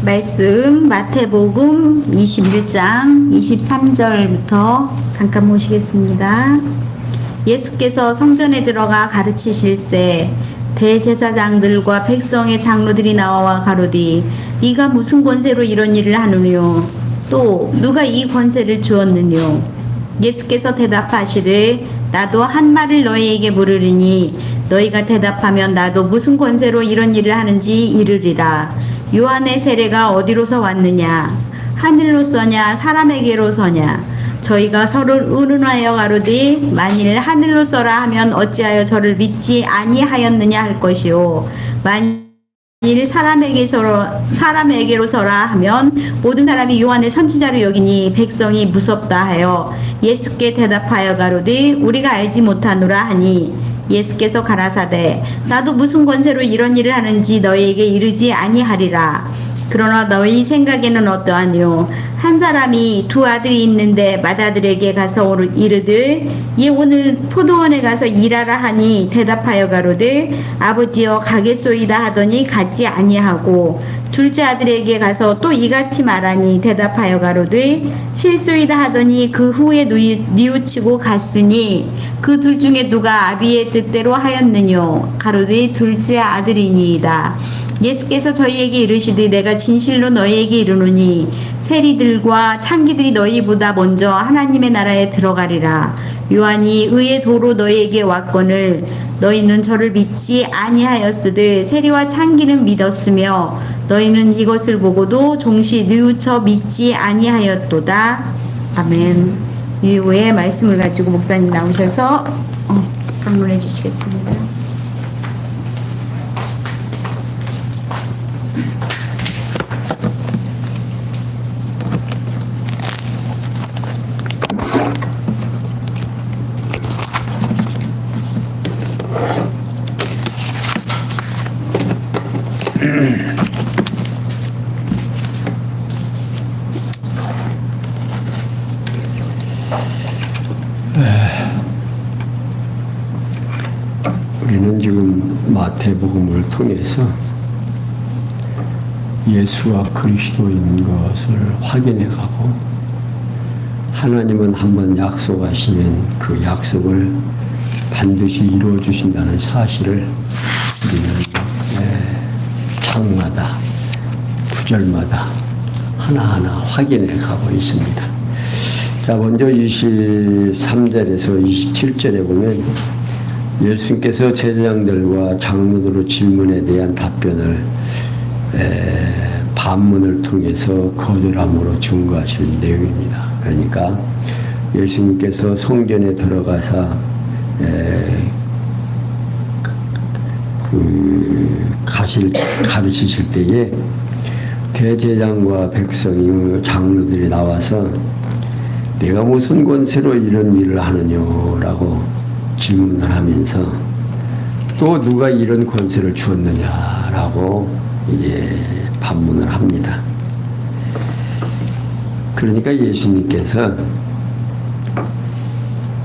말씀 마태복음 21장 23절부터 잠깐 보시겠습니다. 예수께서 성전에 들어가 가르치실새 대제사장들과 백성의 장로들이 나와 가로되 네가 무슨 권세로 이런 일을 하느뇨? 또 누가 이 권세를 주었느뇨? 예수께서 대답하시되 나도 한 말을 너희에게 물으리니 너희가 대답하면 나도 무슨 권세로 이런 일을 하는지 이르리라. 요한의 세례가 어디로서 왔느냐? 하늘로서냐 사람에게로서냐? 저희가 서로를 의논하여 가로되 만일 하늘로서라 하면 어찌하여 저를 믿지 아니하였느냐 할 것이요 만일 사람에게로서라 하면 모든 사람이 요한을 선지자로 여기니 백성이 무섭다 하여 예수께 대답하여 가로되 우리가 알지 못하노라 하니 예수께서 가라사대 나도 무슨 권세로 이런 일을 하는지 너희에게 이르지 아니하리라. 그러나 너희 생각에는 어떠하뇨? 한 사람이 두 아들이 있는데 맏아들에게 가서 이르되 얘 오늘 포도원에 가서 일하라 하니 대답하여 가로되 아버지여 가겠소이다 하더니 가지 아니하고 둘째 아들에게 가서 또 이같이 말하니 대답하여 가로되 실소이다 하더니 그 후에 뉘우치고 갔으니 그 둘 중에 누가 아비의 뜻대로 하였느뇨? 가로되 둘째 아들이니이다. 예수께서 저희에게 이르시되 내가 진실로 너희에게 이르노니 세리들과 창기들이 너희보다 먼저 하나님의 나라에 들어가리라. 요한이 의의 도로 너희에게 왔거늘 너희는 저를 믿지 아니하였으되 세리와 창기는 믿었으며 너희는 이것을 보고도 종시 뉘우쳐 믿지 아니하였도다. 아멘. 이후에 말씀을 가지고 목사님 나오셔서 강론해 주시겠습니다. 우리는 지금 마태복음을 통해서 예수와 그리스도인 것을 확인해 가고 하나님은 한번 약속하시면 그 약속을 반드시 이루어 주신다는 사실을 우리는 장마다 구절마다 하나하나 확인해 가고 있습니다. 자, 먼저 23절에서 27절에 보면 예수님께서 제사장들과 장로들의 질문에 대한 답변을 반문을 통해서 거절함으로 증거하시는 내용입니다. 그러니까 예수님께서 성전에 들어가서 가르치실 때에 대제장과 백성이 장로들이 나와서 내가 무슨 권세로 이런 일을 하느냐라고 질문을 하면서 또 누가 이런 권세를 주었느냐라고 이제 반문을 합니다. 그러니까 예수님께서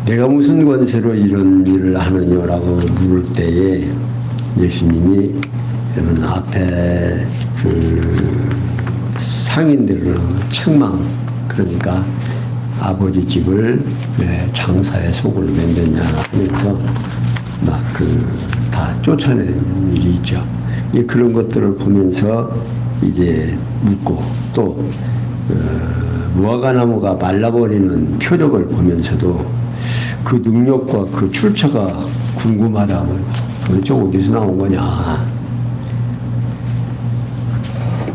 내가 무슨 권세로 이런 일을 하느냐라고 물을 때에 예수님이 그러면 앞에 그 상인들을 책망, 그러니까 아버지 집을 장사에 속을 만드냐 하면서 막 다 쫓아낸 일이 있죠. 그런 것들을 보면서 이제 묻고 또 무화과나무가 말라버리는 표적을 보면서도 그 능력과 그 출처가 궁금하다면 도대체 어디서 나온 거냐.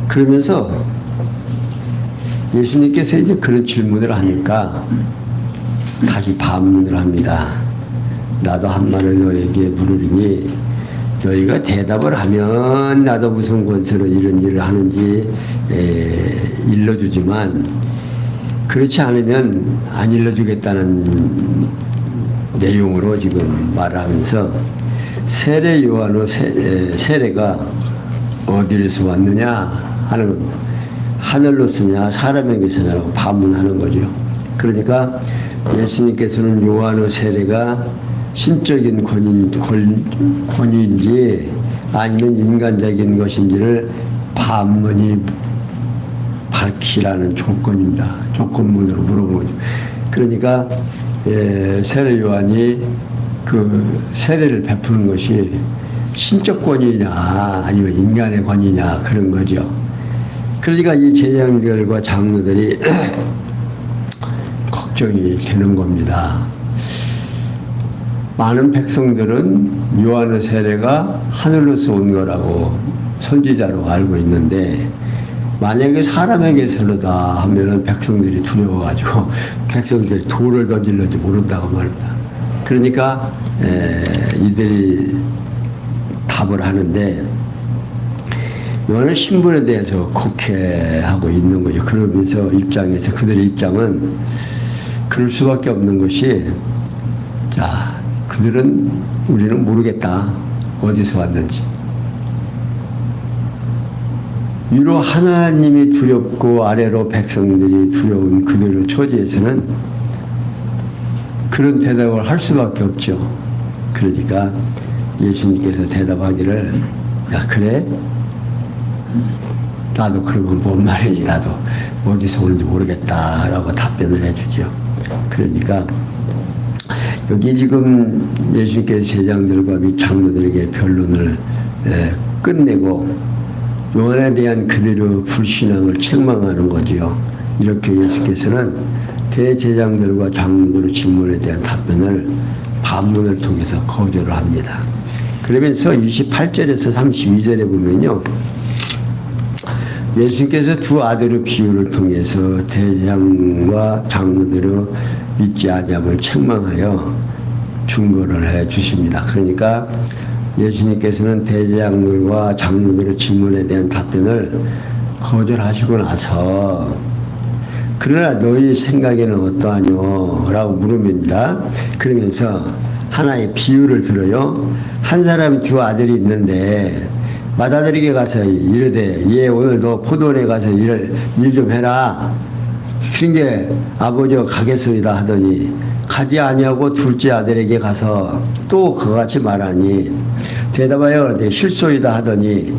그러면서 예수님께서 이제 그런 질문을 하니까 다시 반문을 합니다. 나도 한 말을 너에게 물으리니 너희가 대답을 하면 나도 무슨 권세로 이런 일을 하는지 일러주지만 그렇지 않으면 안 일러주겠다는 내용으로 지금 말하면서 세례 요한의 세례가 어디에서 왔느냐 하는 겁니다. 하늘로서냐 사람에게서냐라고 반문하는 거죠. 그러니까 예수님께서는 요한의 세례가 신적인 권위인지 아니면 인간적인 것인지를 반문이 밝히라는 조건입니다. 조건문으로 물어보는 거죠. 그러니까 세례 요한이 그 세례를 베푸는 것이 신적 권위냐 아니면 인간의 권위냐 그런 거죠. 그러니까 이 제장들과 장로들이 걱정이 되는 겁니다. 많은 백성들은 요한의 세례가 하늘로서 온 거라고 선지자로 알고 있는데 만약에 사람에게서로다 하면은 백성들이 두려워가지고 백성들이 돌을 던질는지 모른다고 말입니다. 그러니까 이들이 답을 하는데 요한의 신분에 대해서 곡해하고 있는 거죠. 그러면서 입장에서 그들의 입장은 그럴 수밖에 없는 것이 자 그들은 우리는 모르겠다 어디서 왔는지 위로 하나님이 두렵고 아래로 백성들이 두려운 그들의 처지에서는 그런 대답을 할 수밖에 없죠. 그러니까 예수님께서 대답하기를 야 그래? 나도 그러면 뭔 말이니 나도 어디서 오는지 모르겠다라고 답변을 해주죠. 그러니까 여기 지금 예수님께서 제장들과 및 장로들에게 변론을 끝내고 요한에 대한 그들의 불신앙을 책망하는 거지요. 이렇게 예수께서는 대제장들과 장로들의 질문에 대한 답변을 반문을 통해서 거절을 합니다. 그러면서 28절에서 32절에 보면요. 예수님께서 두 아들의 비유를 통해서 대제장과 장로들의 믿지 아니함을 책망하여 증거를 해 주십니다. 그러니까 예수님께서는 대제장들과 장로들의 질문에 대한 답변을 거절하시고 나서 그러나 너희 생각에는 어떠하뇨? 라고 물음입니다. 그러면서 하나의 비유를 들어요. 한 사람이 두 아들이 있는데 맏아들에게 가서 이르되 얘 오늘 너 포도원에 가서 일 좀 해라. 그런 게 아버지가 가겠소이다 하더니 가지 아니하고 둘째 아들에게 가서 또 그같이 말하니 대답하여 내 실소이다 하더니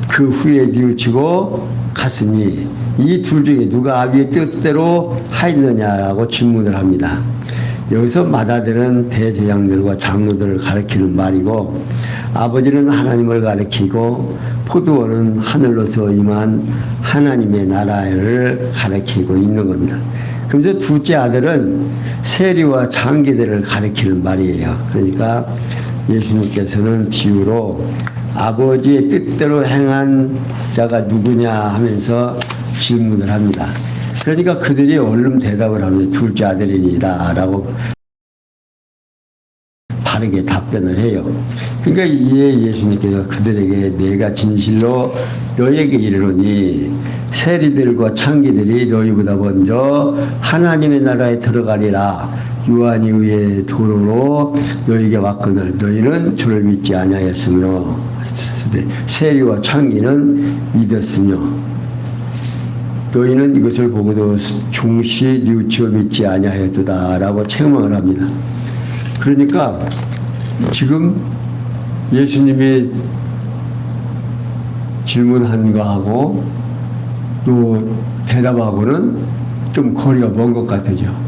그 후에 뉘우치고 갔으니 이 둘 중에 누가 아비의 뜻대로 하였느냐라고 질문을 합니다. 여기서 맏아들은 대제장들과 장로들을 가리키는 말이고 아버지는 하나님을 가리키고 포도원은 하늘로서 임한 하나님의 나라를 가리키고 있는 겁니다. 그러면서 둘째 아들은 세리와 장기들을 가리키는 말이에요. 그러니까 예수님께서는 비유로 아버지의 뜻대로 행한 자가 누구냐 하면서 질문을 합니다. 그러니까 그들이 얼른 대답을 하면 둘째 아들이니다 라고 바르게 답변을 해요. 그러니까 이에 예수님께서 그들에게 내가 진실로 너에게 이르노니 세리들과 창기들이 너희보다 먼저 하나님의 나라에 들어가리라. 요한이 위에 도로로 너희에게 왔거늘 너희는 저를 믿지 아니하였으며 세리와 창기는 믿었으며 너희는 이것을 보고도 중시 뉘우치어 믿지 아니하였도다 라고 책망을 합니다. 그러니까 지금 예수님이 질문한 거하고 또 대답하고는 좀 거리가 먼 것 같아요.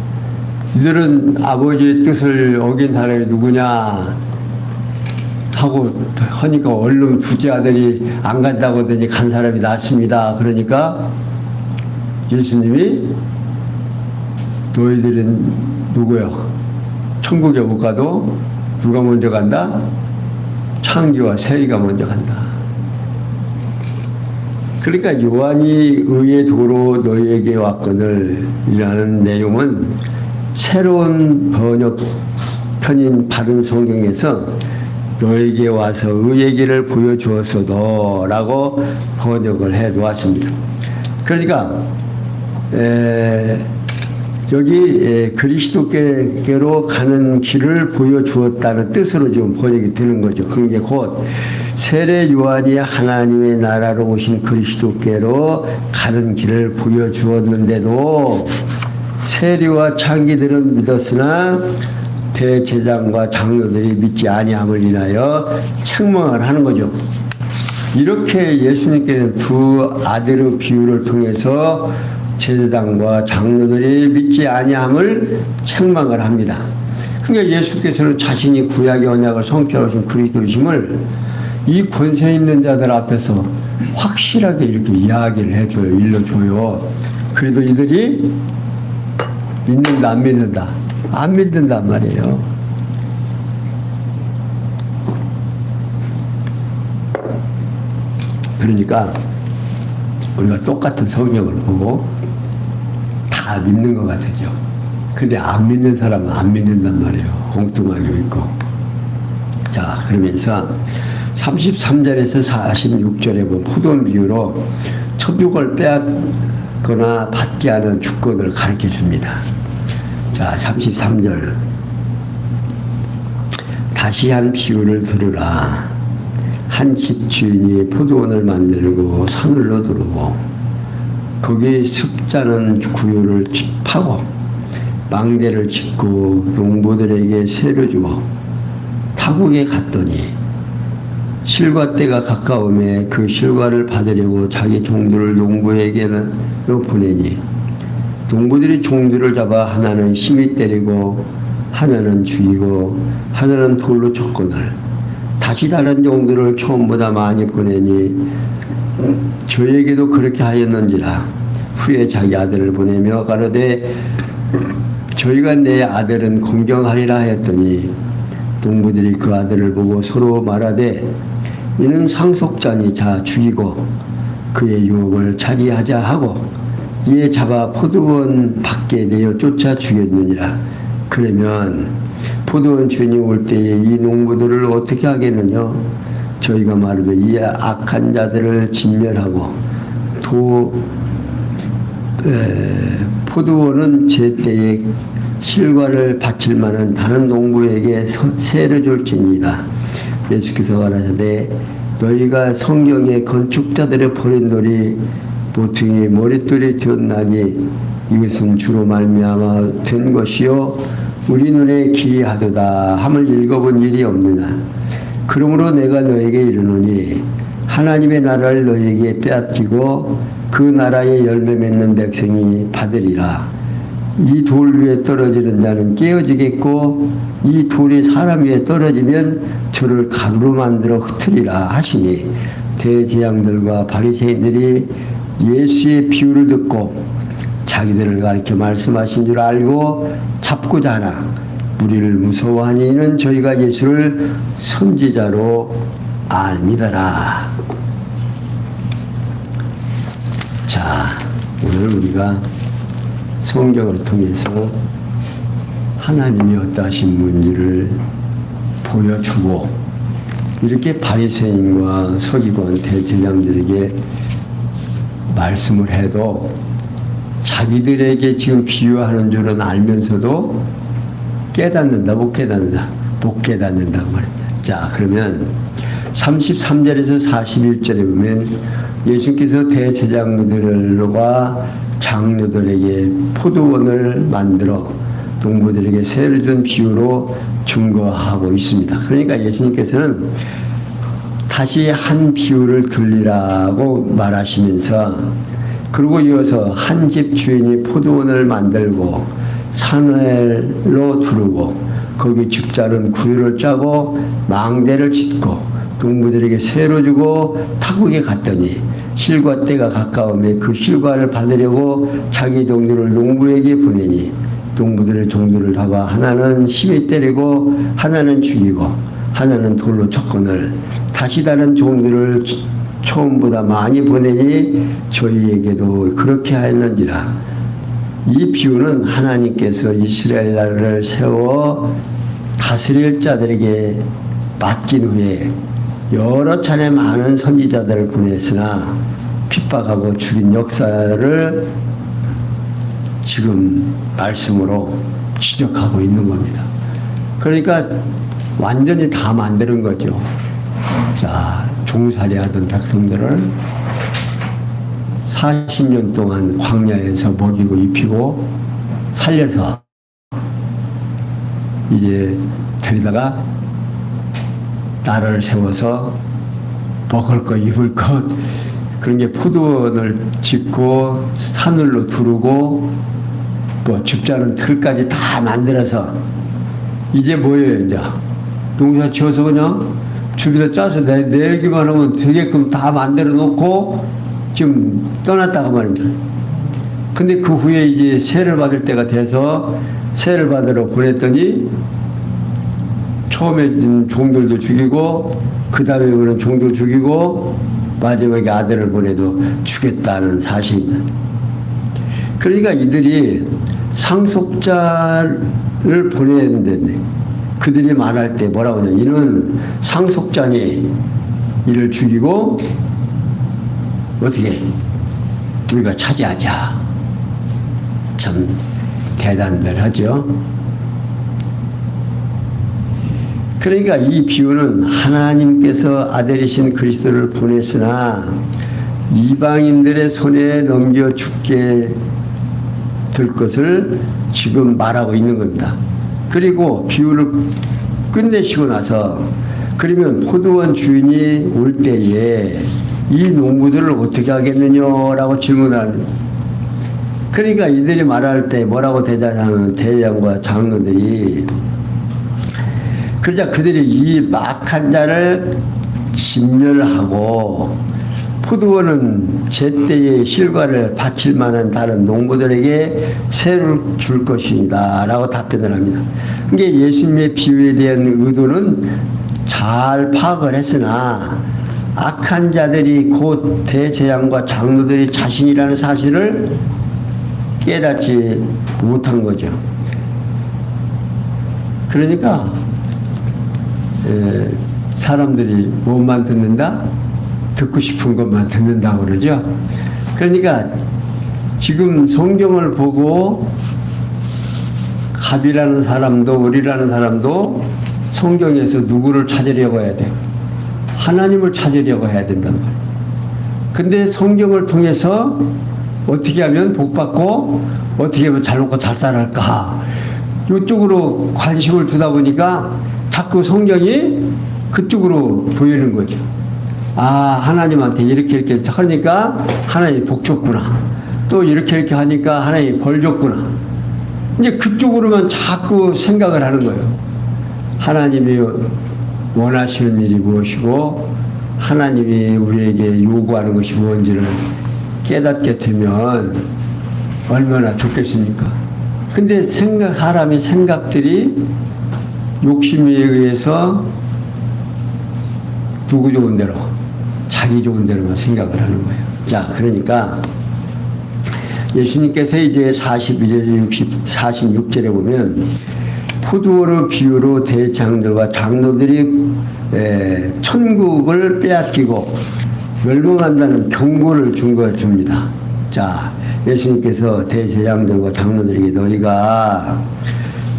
이들은 아버지의 뜻을 어긴 사람이 누구냐 하고 하니까 얼른 둘째 아들이 안 간다고 하더니 간 사람이 낫습니다. 그러니까 예수님이 너희들은 누구야? 천국에 못 가도 누가 먼저 간다? 창기와 세리가 먼저 간다. 그러니까 요한이 의의 도로 너희에게 왔거늘 이라는 내용은 새로운 번역편인 바른 성경에서 너에게 와서 의의 길을 보여주었어도 라고 번역을 해 놓았습니다. 그러니까 여기 그리스도께로 가는 길을 보여주었다는 뜻으로 지금 번역이 되는 거죠. 그런 게 곧 세례 요한이 하나님의 나라로 오신 그리스도께로 가는 길을 보여주었는데도 세리와 창기들은 믿었으나 대제장과 장로들이 믿지 아니함을 인하여 책망을 하는 거죠. 이렇게 예수님께서는 두 아들의 비유를 통해서 제사장과 장로들이 믿지 아니함을 책망을 합니다. 그러니까 예수께서는 자신이 구약의 언약을 성취하신 그리스도이심을 이 권세 있는 자들 앞에서 확실하게 이렇게 이야기를 해줘요. 일러줘요. 그래도 이들이 믿는다 안 믿는다? 안 믿는단 말이에요. 그러니까 우리가 똑같은 성경을 보고 다 믿는 것 같아죠. 근데 안 믿는 사람은 안 믿는단 말이에요. 엉뚱하게 믿고. 자, 그러면서 33절에서 46절에 보면 포도원 비유로 첫 육을 빼앗거나 받게 하는 주권을 가르쳐 줍니다. 자, 33절. 다시 한 비유를 들으라. 한 집 주인이 포도원을 만들고 산을로 두르고 거기 습자는 구유를 파고 망대를 짓고 농부들에게 세를 주고 타국에 갔더니 실과 때가 가까움에 그 실과를 받으려고 자기 종들을 농부에게는 보내니 농부들이 종들을 잡아 하나는 심히 때리고 하나는 죽이고 하나는 돌로 쳤거늘 다시 다른 종들을 처음보다 많이 보내니 저에게도 그렇게 하였는지라. 후에 자기 아들을 보내며 가로되 저희가 내 아들은 공경하리라 하였더니 농부들이 그 아들을 보고 서로 말하되 이는 상속자니 자 죽이고 그의 유업을 차지하자 하고 이에 잡아 포도원 밖에 내어 쫓아 죽였느니라. 그러면 포도원 주인이 올 때에 이 농부들을 어떻게 하겠느냐? 저희가 말하되 이 악한 자들을 진멸하고 포도원은 제 때에 실과를 바칠 만한 다른 농부에게 세를 줄지니이다. 예수께서 말하시되 너희가 성경에 건축자들의 버린 돌이 모퉁이 머릿돌이 되었나니 이것은 주로 말미암아 된 것이요 우리 눈에 기이하도다 함을 읽어본 일이 없느냐. 그러므로 내가 너에게 이르노니 하나님의 나라를 너에게 빼앗기고 그 나라의 열매 맺는 백성이 받으리라. 이 돌 위에 떨어지는 자는 깨어지겠고 이 돌이 사람 위에 떨어지면 저를 가루로 만들어 흩으리라 하시니 대제사장들과 바리새인들이 예수의 비유를 듣고 자기들을 가리켜 말씀하신 줄 알고 잡고자 하나 우리를 무서워하니 이는 저희가 예수를 선지자로 알미더라. 자, 오늘 우리가 성경을 통해서 하나님이 어떠하신 분인지를 보여주고 이렇게 바리새인과 서기관 대제사장들에게 말씀을 해도 자기들에게 지금 비유하는 줄은 알면서도 깨닫는다, 못 깨닫는다, 못 깨닫는다고 말입니다. 자, 그러면 33절에서 41절에 보면 예수께서 대제사장들과 장로들에게 포도원을 만들어 농부들에게 세를 준 비유로 증거하고 있습니다. 그러니까 예수님께서는 다시 한 비유를 들리라고 말하시면서 그리고 이어서 한 집 주인이 포도원을 만들고 산을로 두르고 거기 집자는 구유를 짜고 망대를 짓고 농부들에게 세로 주고 타국에 갔더니 실과 때가 가까움에 그 실과를 받으려고 자기 종들을 농부에게 보내니 농부들의 종들을 잡아 하나는 심히 때리고 하나는 죽이고 하나는 돌로 쳤거늘 다시 다른 종들을 처음보다 많이 보내니 저희에게도 그렇게 하였는지라. 이 비유는 하나님께서 이스라엘 나라를 세워 다스릴 자들에게 맡긴 후에 여러 차례 많은 선지자들을 보냈으나 핍박하고 죽인 역사를 지금 말씀으로 지적하고 있는 겁니다. 그러니까 완전히 다 만드는 거죠. 자, 종살이 하던 백성들을 40년 동안 광야에서 먹이고 입히고 살려서 이제 데리다가 나라를 세워서 먹을 것, 입을 것, 그런 게 포도원을 짓고 산을로 두르고 뭐 줍자는 틀까지 다 만들어서 이제 뭐예요, 이제 농사 지어서 그냥 주비도 짜서 내기만 하면 되게끔 다 만들어 놓고 지금 떠났다가 말입니다. 근데 그 후에 이제 세를 받을 때가 돼서 세를 받으러 보냈더니 처음에 종들도 죽이고 그 다음에 그런 종들 죽이고 마지막에 아들을 보내도 죽였다는 사실입니다. 그러니까 이들이 상속자를 보내야 되는데 그들이 말할 때 뭐라고 하냐, 이는 상속자니 이를 죽이고 어떻게 우리가 차지하자. 참 대단들 하죠. 그러니까 이 비유는 하나님께서 아들이신 그리스도를 보냈으나 이방인들의 손에 넘겨 죽게 될 것을 지금 말하고 있는 겁니다. 그리고 비유를 끝내시고 나서 그러면 포도원 주인이 올 때에 이 농부들을 어떻게 하겠느냐라고 질문하는. 그러니까 이들이 말할 때 뭐라고 대장하면 대장과 장로들이 그러자 그들이 이 막한 자를 진멸하고 포도원은 제때의 실과를 바칠 만한 다른 농부들에게 세를 줄 것입니다 라고 답변을 합니다. 그게 예수님의 비유에 대한 의도는 잘 파악을 했으나 악한 자들이 곧 대제사장과 장로들이 자신이라는 사실을 깨닫지 못한 거죠. 그러니까 사람들이 뭐만 듣는다? 듣고 싶은 것만 듣는다고 그러죠. 그러니까 지금 성경을 보고 갑이라는 사람도 을이라는 사람도 성경에서 누구를 찾으려고 해야 돼? 하나님을 찾으려고 해야 된단 말이에요. 근데 성경을 통해서 어떻게 하면 복받고 어떻게 하면 잘 먹고 잘 살할까? 이쪽으로 관심을 두다 보니까 자꾸 성경이 그쪽으로 보이는 거죠. 아, 하나님한테 이렇게 하니까 하나님이 복 줬구나. 또 이렇게 하니까 하나님이 벌 줬구나. 이제 그쪽으로만 자꾸 생각을 하는 거예요. 하나님이 원하시는 일이 무엇이고 하나님이 우리에게 요구하는 것이 뭔지를 깨닫게 되면 얼마나 좋겠습니까? 근데 사람의 생각들이 욕심에 의해서 누구 좋은 대로, 자기 좋은 대로만 생각을 하는 거예요. 자, 그러니까 예수님께서 이제 42절, 46절에 보면 포도원의 비유로 대장들과 장로들이 천국을 빼앗기고 멸망한다는 경고를 줍니다. 자, 예수님께서 대제사장들과 장로들에게 너희가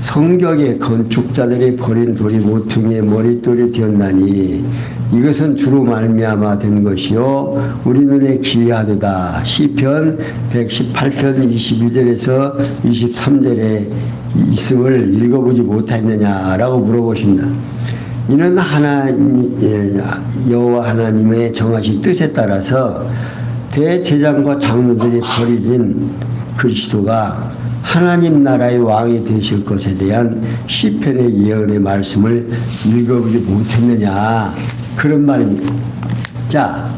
성벽의 건축자들이 버린 돌이 모퉁이의 머릿돌이 되었나니 이것은 주로 말미암아 된 것이요 우리 눈에 기이하도다. 시편 118편 22절에서 23절에 있음을 읽어보지 못했느냐라고 물어보십니다. 이는 여호와 하나님의 정하신 뜻에 따라서 대제사장과 장로들이 버려진 그리스도가 하나님 나라의 왕이 되실 것에 대한 시편의 예언의 말씀을 읽어보지 못했느냐 그런 말입니다. 자,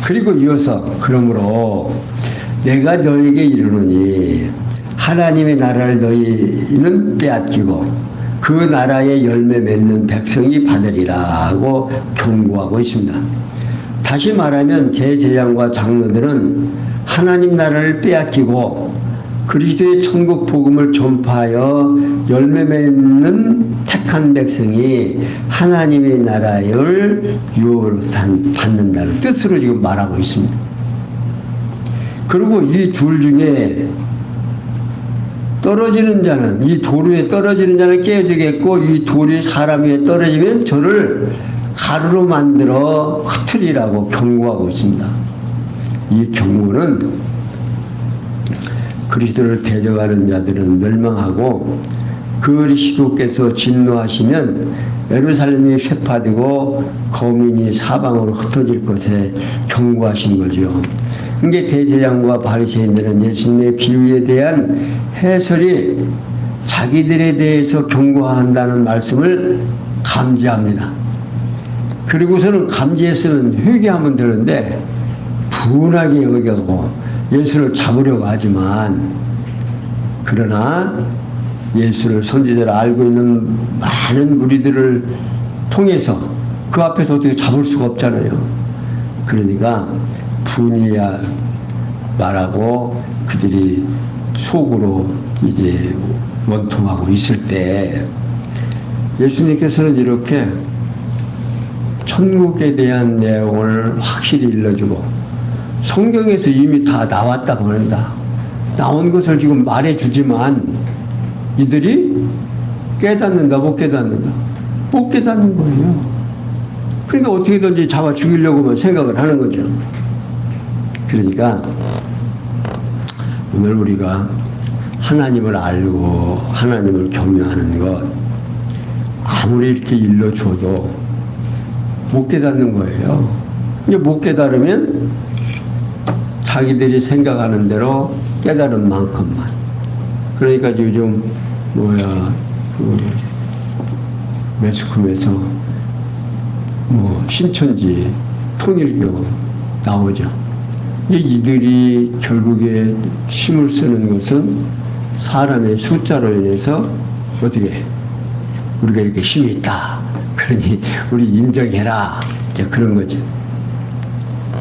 그리고 이어서 그러므로 내가 너에게 이르노니 하나님의 나라를 너희는 빼앗기고 그 나라의 열매 맺는 백성이 받으리라고 경고하고 있습니다. 다시 말하면 제사장과 장로들은 하나님 나라를 빼앗기고 그리스도의 천국 복음을 전파하여 열매 맺는 택한 백성이 하나님의 나라를 받는다는 뜻으로 지금 말하고 있습니다. 그리고 이 둘 중에 떨어지는 자는, 이 돌 위에 떨어지는 자는 깨어지겠고 이 돌이 사람 위에 떨어지면 저를 가루로 만들어 흩으리라고 경고하고 있습니다. 이 경고는 그리스도를 대적하는 자들은 멸망하고 그리스도께서 진노하시면 예루살렘이 쇠파되고 거민이 사방으로 흩어질 것에 경고하신 거죠. 그게 대제장과 바리새인들은 예수님의 비유에 대한 해설이 자기들에 대해서 경고한다는 말씀을 감지합니다. 그리고서는 감지했으면 회개하면 되는데 분하게 여기고 예수를 잡으려고 하지만, 그러나 예수를 선지자를 알고 있는 많은 무리들을 통해서 그 앞에서 어떻게 잡을 수가 없잖아요. 그러니까 분이야 말하고 그들이 속으로 이제 원통하고 있을 때 예수님께서는 이렇게 천국에 대한 내용을 확실히 일러주고, 성경에서 이미 다 나왔다고 합니다. 나온 것을 지금 말해주지만 이들이 깨닫는다 못 깨닫는다? 못 깨닫는 거예요. 그러니까 어떻게든지 잡아 죽이려고만 생각을 하는 거죠. 그러니까 오늘 우리가 하나님을 알고 하나님을 경외하는 것, 아무리 이렇게 일러줘도 못 깨닫는 거예요. 이제 못 깨달으면 자기들이 생각하는 대로 깨달은 만큼만. 그러니까 요즘 매스컴에서 신천지 통일교 나오죠. 이들이 결국에 힘을 쓰는 것은 사람의 숫자로 인해서 어떻게 우리가 이렇게 힘이 있다, 그러니 우리 인정해라, 이제 그런 거죠.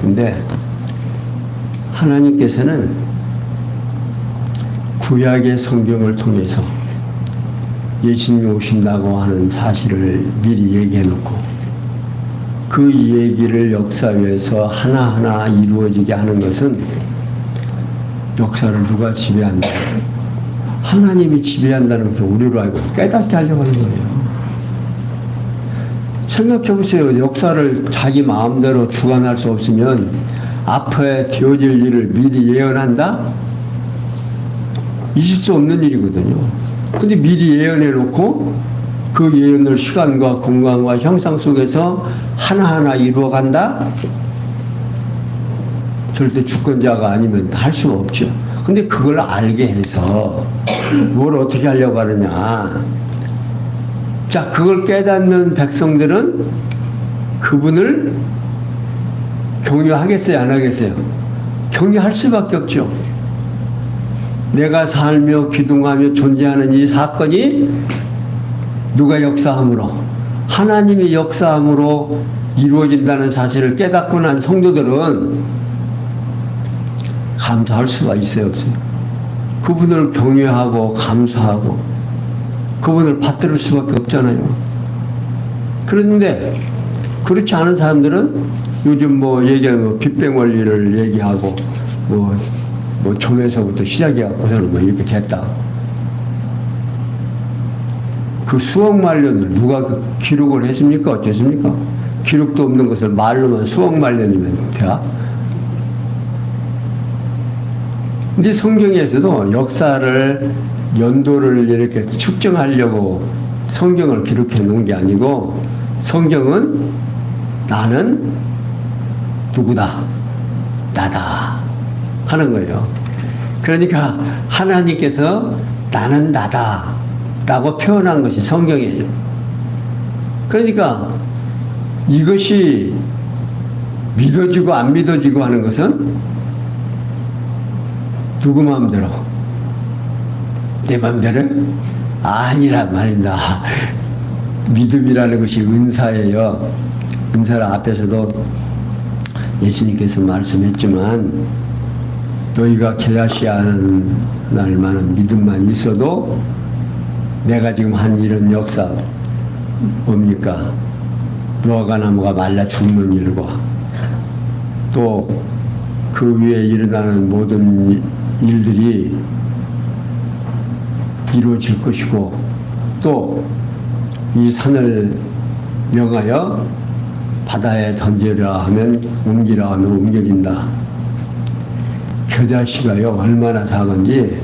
근데 하나님께서는 구약의 성경을 통해서 예수님이 오신다고 하는 사실을 미리 얘기해 놓고 그 얘기를 역사에서 하나하나 이루어지게 하는 것은, 역사를 누가 지배한다? 하나님이 지배한다는 것을 우리로 알고 깨닫게 하려고 하는 거예요. 생각해 보세요. 역사를 자기 마음대로 주관할 수 없으면 앞에 되어질 일을 미리 예언한다? 있을 수 없는 일이거든요. 근데 미리 예언해 놓고 그 예언을 시간과 공간과 형상 속에서 하나하나 이루어간다? 절대 주권자가 아니면 할 수가 없죠. 근데 그걸 알게 해서 뭘 어떻게 하려고 하느냐. 자, 그걸 깨닫는 백성들은 그분을 경유하겠어요, 안 하겠어요? 경유할 수밖에 없죠. 내가 살며 기둥하며 존재하는 이 사건이 누가 역사함으로, 하나님이 역사함으로 이루어진다는 사실을 깨닫고 난 성도들은 감사할 수가 있어요, 없어요? 그분을 경외하고 감사하고 그분을 받들을 수밖에 없잖아요. 그런데 그렇지 않은 사람들은 요즘 얘기하는 빅뱅 원리를 얘기하고 점에서부터 시작해갖고서는 이렇게 됐다. 그 수억만 년을 누가 기록을 했습니까? 어땠습니까? 기록도 없는 것을 말로만 수억만 년이면 돼야? 근데 성경에서도 역사를, 연도를 이렇게 측정하려고 성경을 기록해 놓은 게 아니고, 성경은 나는 누구다, 나다 하는 거예요. 그러니까 하나님께서 나는 나다 라고 표현한 것이 성경이에요. 그러니까 이것이 믿어지고 안 믿어지고 하는 것은 누구 마음대로? 내 마음대로? 아니란 말입니다. 믿음이라는 것이 은사예요. 은사를 앞에서도 예수님께서 말씀했지만, 너희가 겨자씨하는 날만한 믿음만 있어도 내가 지금 한 이런 역사 뭡니까? 무화과 나무가 말라 죽는 일과 또 그 위에 일어나는 모든 일들이 이루어질 것이고, 또 이 산을 명하여 바다에 던지라 하면 옮기라 하면 옮겨진다. 겨자씨가요 얼마나 작은지,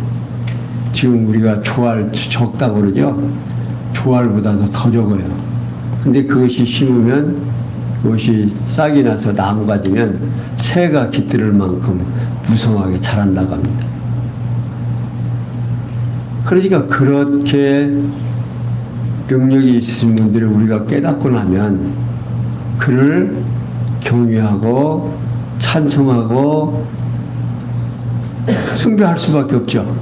지금 우리가 조알 적다고 그러죠. 조알보다도 더 적어요. 근데 그것이 심으면 그것이 싹이 나서 나무가 되면 새가 깃들을 만큼 무성하게 자란다고 합니다. 그러니까 그렇게 능력이 있으신 분들을 우리가 깨닫고 나면 그를 경외하고 찬송하고 숭배할 수밖에 없죠.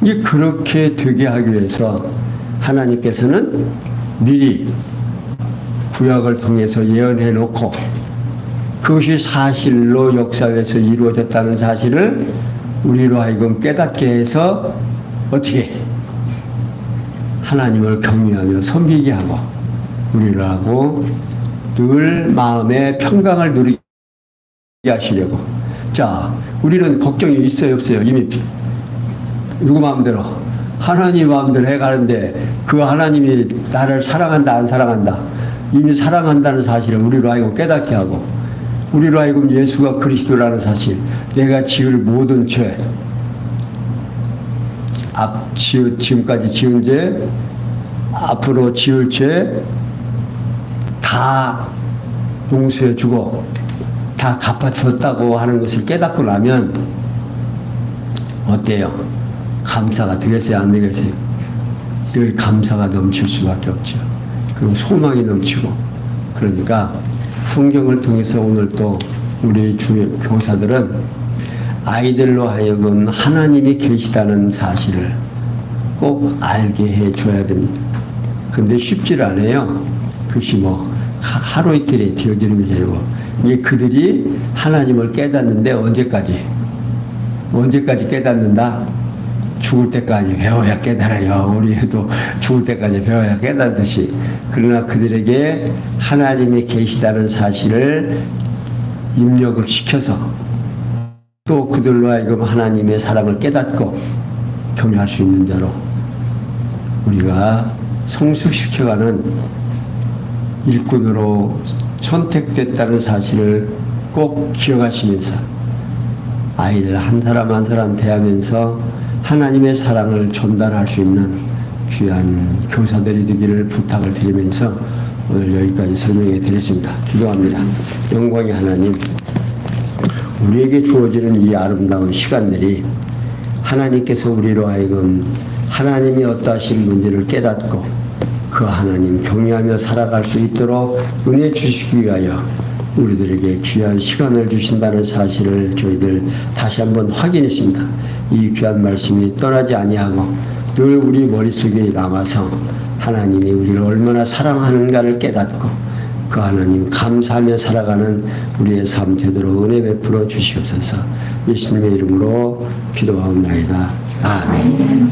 이 그렇게 되게 하기 위해서 하나님께서는 미리 구약을 통해서 예언해 놓고 그것이 사실로 역사에서 이루어졌다는 사실을 우리로 하여금 깨닫게 해서 어떻게 하나님을 경외하며 섬기게 하고 우리로 하고 늘 마음의 평강을 누리게 하시려고. 자, 우리는 걱정이 있어요, 없어요? 이미 누구 마음대로? 하나님 마음대로 해가는데 그 하나님이 나를 사랑한다, 안 사랑한다? 이미 사랑한다는 사실을 우리로 하여금 깨닫게 하고 우리로 하여금 예수가 그리스도라는 사실, 내가 지을 모든 죄, 지금까지 지은 죄, 앞으로 지을 죄 다 용서해주고 다 갚아주었다고 하는 것을 깨닫고 나면 어때요? 감사가 되겠어요? 안 되겠어요? 늘 감사가 넘칠 수밖에 없죠. 그리고 소망이 넘치고. 그러니까 성경을 통해서 오늘 또 우리 교사들은 아이들로 하여금 하나님이 계시다는 사실을 꼭 알게 해줘야 됩니다. 근데 쉽질 않아요. 그것이 뭐 하루 이틀에 되어지는 게 아니고 이게 그들이 하나님을 깨닫는데 언제까지 깨닫는다? 죽을 때까지 배워야 깨달아요. 우리도 죽을 때까지 배워야 깨닫듯이. 그러나 그들에게 하나님이 계시다는 사실을 입력을 시켜서 또 그들로 하여금 하나님의 사랑을 깨닫고 경외할 수 있는 자로 우리가 성숙시켜가는 일꾼으로 선택됐다는 사실을 꼭 기억하시면서 아이들 한 사람 한 사람 대하면서 하나님의 사랑을 전달할 수 있는 귀한 교사들이 되기를 부탁을 드리면서 오늘 여기까지 설명해 드렸습니다. 기도합니다. 영광의 하나님, 우리에게 주어지는 이 아름다운 시간들이 하나님께서 우리로 하여금 하나님이 어떠하신 분지를 깨닫고 그 하나님 경외하며 살아갈 수 있도록 은혜 주시기 위하여 우리들에게 귀한 시간을 주신다는 사실을 저희들 다시 한번 확인했습니다. 이 귀한 말씀이 떠나지 아니하고 늘 우리 머릿속에 남아서 하나님이 우리를 얼마나 사랑하는가를 깨닫고 그 하나님 감사하며 살아가는 우리의 삶 되도록 은혜 베풀어 주시옵소서. 예수님의 이름으로 기도하옵나이다. 아멘.